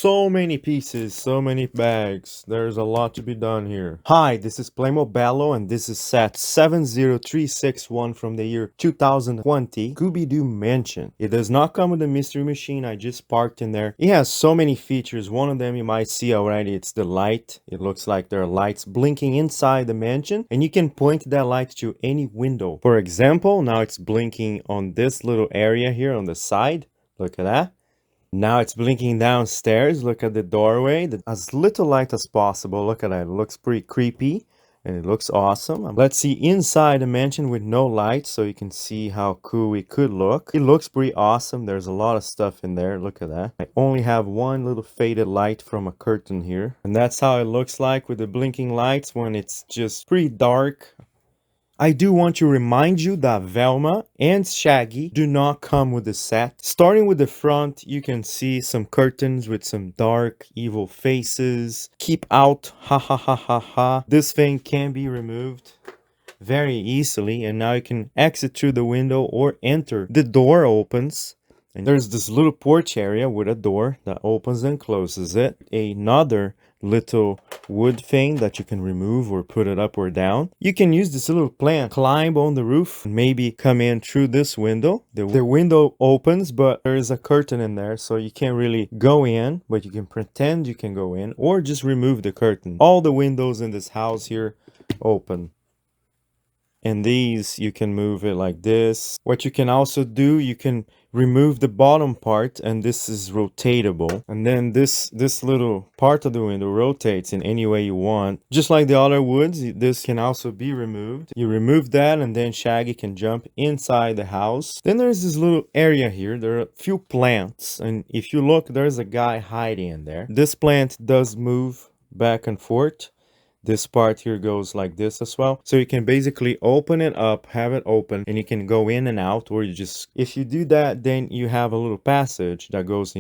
So many pieces, so many bags. There's a lot to be done here. Hi, this is PlaymoBello and this is set 70361 from the year 2020 Scooby-Doo Mansion. It does not come with a mystery machine, I just parked in there. It has so many features. One of them you might see already, it's the light. It looks like there are lights blinking inside the mansion and you can point that light to any window. For example, now it's blinking on this little area here on the side. Look at that. Now it's blinking downstairs. Look at the doorway. As little light as possible. Look at that. It looks pretty creepy and it looks awesome. Let's see inside the mansion with no light so you can see how cool it could look. It looks pretty awesome. There's a lot of stuff in there. Look at that. I only have one little faded light from a curtain here. And that's how it looks like with the blinking lights when it's just pretty dark. I do want to remind you that Velma and Shaggy do not come with the set. Starting with the front, you can see some curtains with some dark, evil faces. Keep out, ha ha ha ha ha. This thing can be removed very easily, and now you can exit through the window or enter. The door opens. And there's this little porch area with a door that opens and closes it. Another little wood thing that you can remove or put it up or down. You can use this little plant, climb on the roof, and maybe come in through this window. The window opens, but there is a curtain in there, so you can't really go in, but you can pretend you can go in or just remove the curtain. All the windows in this house here open. And these, you can move it like this. What you can also do, you can remove the bottom part, and this is rotatable. And then this little part of the window rotates in any way you want. Just like the other woods, this can also be removed. You remove that, and then Shaggy can jump inside the house. Then there's this little area here. There are a few plants, and if you look, there's a guy hiding in there. This plant does move back and forth. This part here goes like this as well. So you can basically open it up, have it open, and you can go in and out, or you just, if you do that, then you have a little passage that goes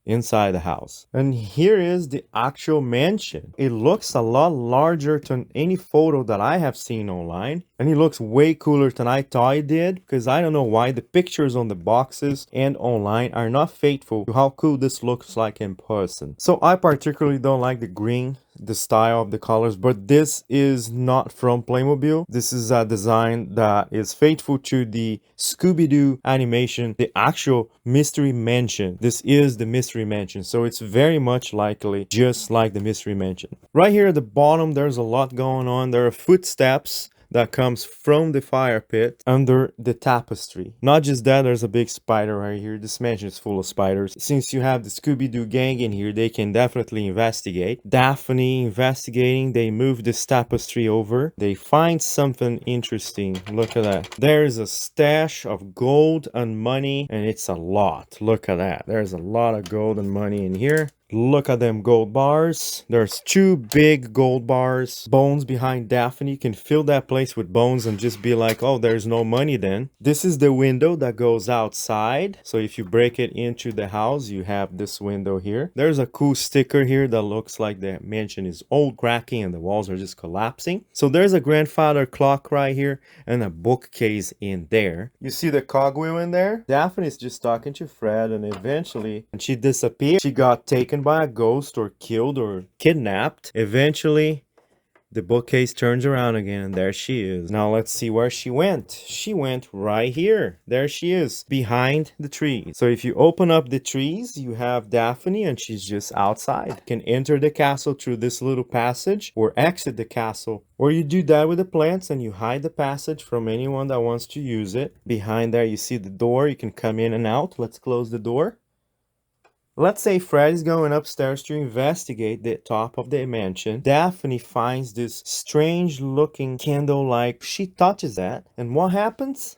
inside the house. And here is the actual mansion. It looks a lot larger than any photo that I have seen online. And it looks way cooler than I thought it did, because I don't know why the pictures on the boxes and online are not faithful to how cool this looks like in person. So I particularly don't like the green, the style of the colors, but this is not from Playmobil. This is a design that is faithful to the Scooby-Doo animation, the actual Mystery Mansion. This is the Mystery Mansion, so it's very much likely just like the Mystery Mansion. Right here at the bottom, there's a lot going on. There are footsteps that comes from the fire pit under the tapestry. Not just that, there's a big spider right here. This mansion is full of spiders. Since you have the Scooby-Doo gang in here, they can definitely investigate. Daphne investigating, they move this tapestry over. They find something interesting. Look at that. There's a stash of gold and money, and it's a lot. Look at that. There's a lot of gold and money in here. Look at them gold bars. There's two big gold bars. Bones behind Daphne. You can fill that place with bones and just be like, oh, there's no money then. This is the window that goes outside. So if you break it into the house, you have this window here. There's a cool sticker here that looks like the mansion is old, cracking, and the walls are just collapsing. So there's a grandfather clock right here and a bookcase in there. You see the cogwheel in there? Daphne is just talking to Fred, and eventually, when she disappeared, she got taken by a ghost or killed or kidnapped. Eventually, the bookcase turns around again, and there she is. Now let's see where she went. She went right here. There she is, behind the trees. So if you open up the trees, you have Daphne, and she's just outside. You can enter the castle through this little passage or exit the castle. Or you do that with the plants and you hide the passage from anyone that wants to use it. Behind there, you see the door. You can come in and out. Let's close the door. Let's say Fred is going upstairs to investigate the top of the mansion. Daphne finds this strange looking candle-like. She touches that, and what happens?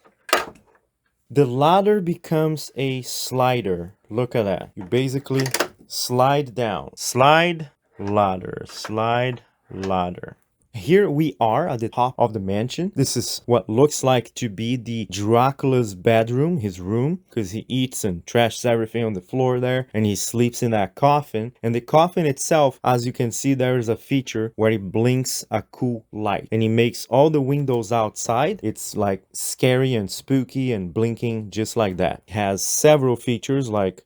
The ladder becomes a slider. Look at that. You basically slide down. Slide, ladder, slide, ladder. Here we are at the top of the mansion. This is what looks like to be the Dracula's bedroom, his room, because he eats and trashes everything on the floor there, and he sleeps in that coffin. And the coffin itself, as you can see, there is a feature where it blinks a cool light, and he makes all the windows outside. It's like scary and spooky and blinking just like that. It has several features like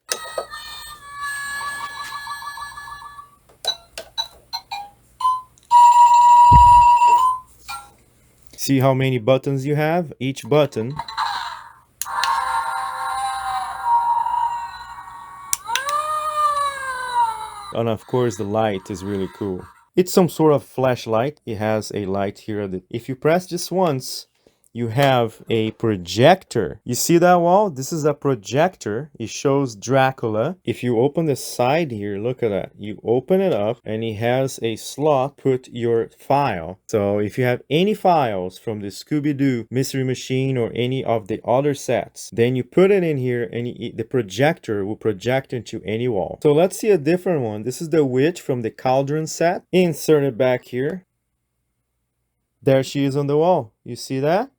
See how many buttons you have? Each button. And of course the light is really cool. It's some sort of flashlight. It has a light here. If you press this once, you have a projector. You see that wall? This is a projector. It shows Dracula. If you open the side here, look at that. You open it up and it has a slot. Put your file. So if you have any files from the Scooby-Doo Mystery Machine or any of the other sets, then you put it in here and the projector will project into any wall. So let's see a different one. This is the witch from the Cauldron set. Insert it back here. There she is on the wall. You see that?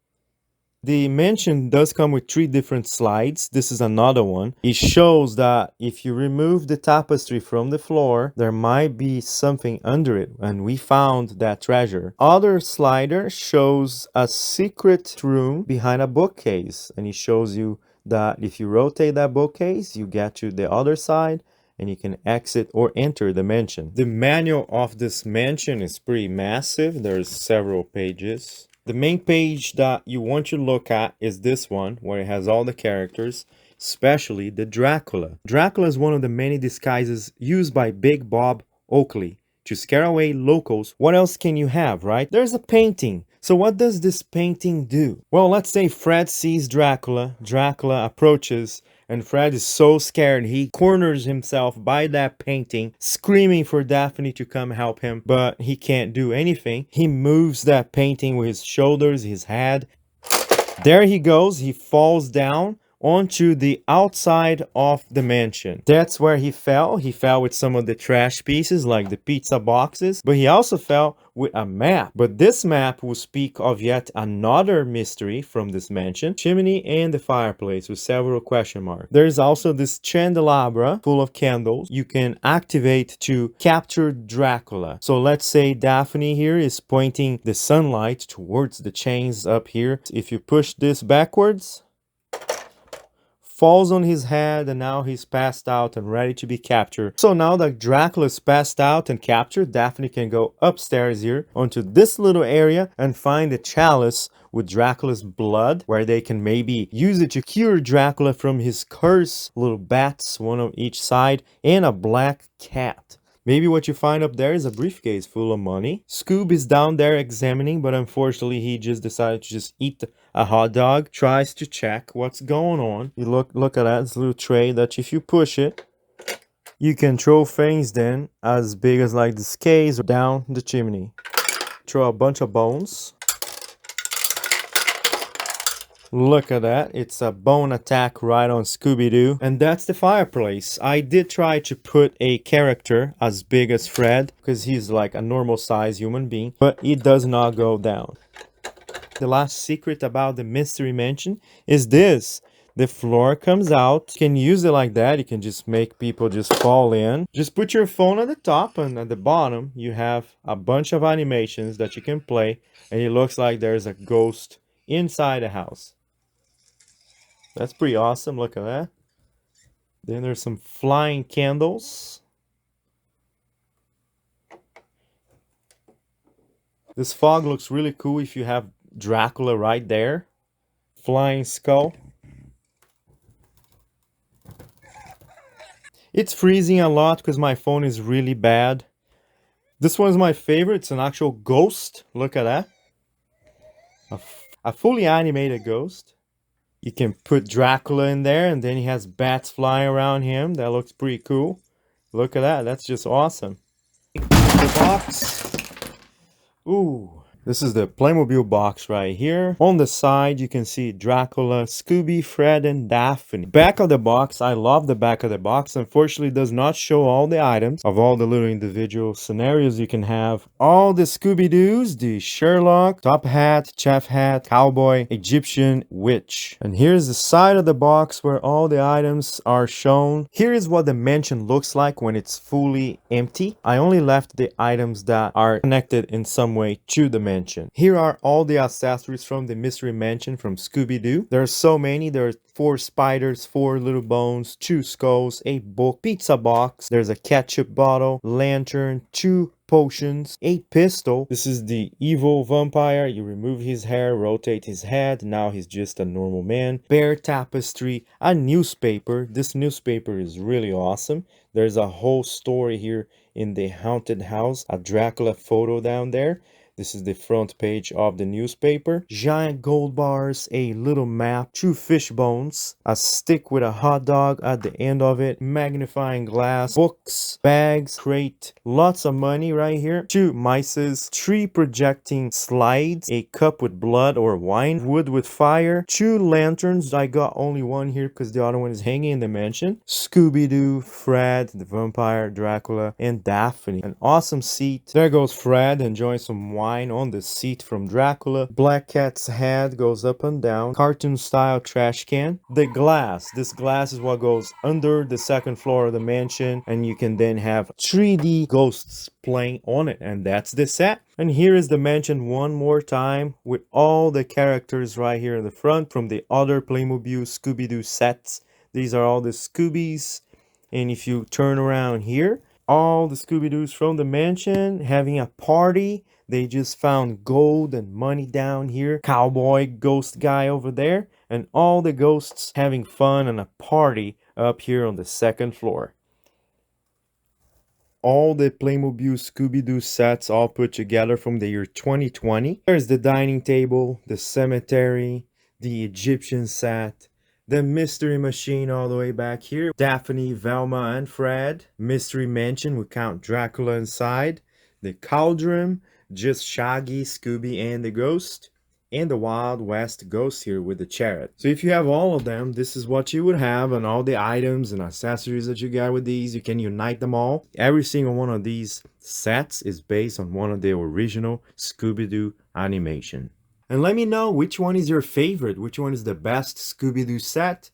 The mansion does come with 3 different slides. This is another one. It shows that if you remove the tapestry from the floor, there might be something under it, and we found that treasure. Other slider shows a secret room behind a bookcase, and it shows you that if you rotate that bookcase, you get to the other side and you can exit or enter the mansion. The manual of this mansion is pretty massive. There's several pages. The main page that you want to look at is this one, where it has all the characters, especially the Dracula. Dracula is one of the many disguises used by Big Bob Oakley to scare away locals. What else can you have, right? There's a painting. So what does this painting do? Well, let's say Fred sees Dracula. Dracula approaches and Fred is so scared he corners himself by that painting, screaming for Daphne to come help him, but he can't do anything. He moves that painting with his shoulders, his head. There he goes. He falls down onto the outside of the mansion. That's where he fell. He fell with some of the trash pieces like the pizza boxes, but he also fell with a map. But this map will speak of yet another mystery from this mansion: chimney and the fireplace with several question marks. There's also this candelabra full of candles you can activate to capture Dracula. So let's say Daphne here is pointing the sunlight towards the chains up here. If you push this backwards, falls on his head, and now he's passed out and ready to be captured. So now that Dracula is passed out and captured, Daphne can go upstairs here onto this little area and find a chalice with Dracula's blood, where they can maybe use it to cure Dracula from his curse. Little bats, one on each side, and a black cat. Maybe what you find up there is a briefcase full of money. Scoob is down there examining, but unfortunately he just decided to just eat a hot dog. Tries to check what's going on. You look at that, this little tray that if you push it, you can throw things then as big as like this case down the chimney. Throw a bunch of bones. Look at that, it's a bone attack right on Scooby-Doo. And that's the fireplace. I did try to put a character as big as Fred, because he's like a normal size human being, but it does not go down. The last secret about the Mystery Mansion is this. The floor comes out. You can use it like that. You can just make people just fall in. Just put your phone at the top, and at the bottom you have a bunch of animations that you can play, and it looks like there's a ghost inside the house. That's pretty awesome. Look at that. Then there's some flying candles. This fog looks really cool if you have Dracula right there. Flying skull. It's freezing a lot because my phone is really bad. This one is my favorite. It's an actual ghost. Look at that. A fully animated ghost. You can put Dracula in there, and then he has bats flying around him. That looks pretty cool. Look at that. That's just awesome. The box. Ooh. This is the Playmobil box right here. On the side, you can see Dracula, Scooby, Fred, and Daphne. Back of the box, I love the back of the box. Unfortunately, it does not show all the items of all the little individual scenarios you can have. All the Scooby-Doos, the Sherlock, Top Hat, Chef Hat, Cowboy, Egyptian, Witch. And here's the side of the box where all the items are shown. Here is what the mansion looks like when it's fully empty. I only left the items that are connected in some way to the mansion. Here are all the accessories from the Mystery Mansion from Scooby-Doo. There are so many. There are 4 spiders, 4 little bones, 2 skulls, a book, pizza box. There's a ketchup bottle, lantern, 2 potions, a pistol. This is the evil vampire. You remove his hair, rotate his head. Now he's just a normal man. Bear tapestry, a newspaper. This newspaper is really awesome. There's a whole story here in the haunted house. A Dracula photo down there. This is the front page of the newspaper. Giant gold bars, a little map, 2 fish bones, a stick with a hot dog at the end of it, magnifying glass, books, bags, crate, lots of money right here, 2 mices, 3 projecting slides, a cup with blood or wine, wood with fire, 2 lanterns. I got only one here because the other one is hanging in the mansion. Scooby-Doo, Fred, the vampire, Dracula, and Daphne. An awesome seat. There goes Fred enjoying some wine on the seat from Dracula. Black Cat's head goes up and down. Cartoon style trash can. The glass. This glass is what goes under the second floor of the mansion, and you can then have 3D ghosts playing on it, and that's the set. And here is the mansion one more time with all the characters right here in the front from the other Playmobil Scooby-Doo sets. These are all the Scoobies, and if you turn around here, all the Scooby-Doos from the mansion having a party. They just found gold and money down here. Cowboy ghost guy over there. And all the ghosts having fun and a party up here on the second floor. All the Playmobil Scooby-Doo sets all put together from the year 2020. There's the dining table, the cemetery, the Egyptian set, the mystery machine all the way back here. Daphne, Velma, and Fred. Mystery mansion with Count Dracula inside. The cauldron, just Shaggy, Scooby, and the ghost. And the Wild West ghost here with the chariot. So if you have all of them, this is what you would have, and all the items and accessories that you got with these. You can unite them all. Every single one of these sets is based on one of the original Scooby-Doo animation. And let me know which one is your favorite, which one is the best Scooby-Doo set.